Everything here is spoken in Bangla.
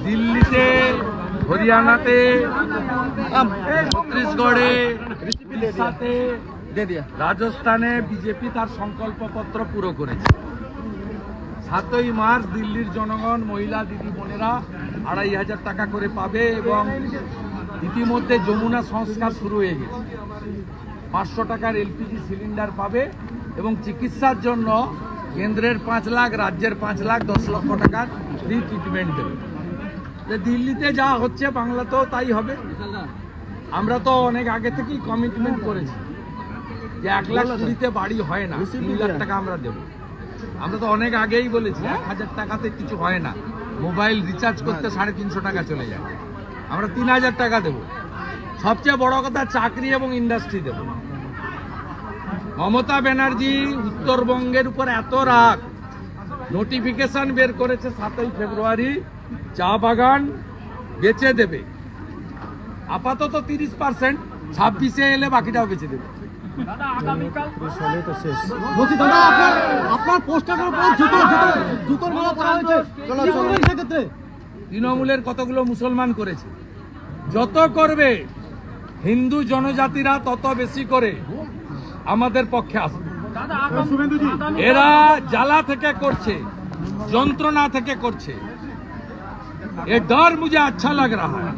দিল্লিতে, হরিয়ানাতে, ছত্তিশগড়ে, উড়িষ্যাতে, রাজস্থানে বিজেপি তার সংকল্পপত্র পুরো করেছে। 7ই মার্চ দিল্লির জনগণ, মহিলা দিদি বোনেরা 2500 টাকা করে পাবে এবং ইতিমধ্যে যমুনা সংস্কার শুরু হয়ে গেছে। 500 টাকার এলপিজি সিলিন্ডার পাবে এবং চিকিৎসার জন্য কেন্দ্রের 5 লাখ, রাজ্যের 5 লাখ, 10 লক্ষ টাকার ফ্রি ট্রিটমেন্ট দেবে। দিল্লিতে যা হচ্ছে বাংলাতেও তাই হবে। আমরা তো অনেক আগে থেকেই কমিটমেন্ট করেছি যে 1,20,000-তে বাড়ি হয় না, 3 লাখ টাকা আমরা দেবো। আমরা তো অনেক আগেই বলেছি 1,000 টাকাতে কিছু হয় না। মোবাইল রিচার্জ করতে 350 টাকা চলে যায়, আমরা 3,000 টাকা দেবো। সবচেয়ে বড় কথা, চাকরি এবং ইন্ডাস্ট্রি দেব। মমতা ব্যানার্জি উত্তরবঙ্গের উপর এত রাগ, নোটিফিকেশন বের করেছে 7ই ফেব্রুয়ারি চা বাগান বেচে দেবে। আপাতত 30%, 26-এ এলে বাকিটাও বেচে দেবে। তৃণমূলের কতগুলো মুসলমান করেছে, যত করবে হিন্দু জনজাতিরা তত বেশি করে আমাদের পক্ষে আসবে। এরা জ্বালা থেকে করছে, যন্ত্রণা থেকে করছে। ये डर मुझे अच्छा लग रहा है।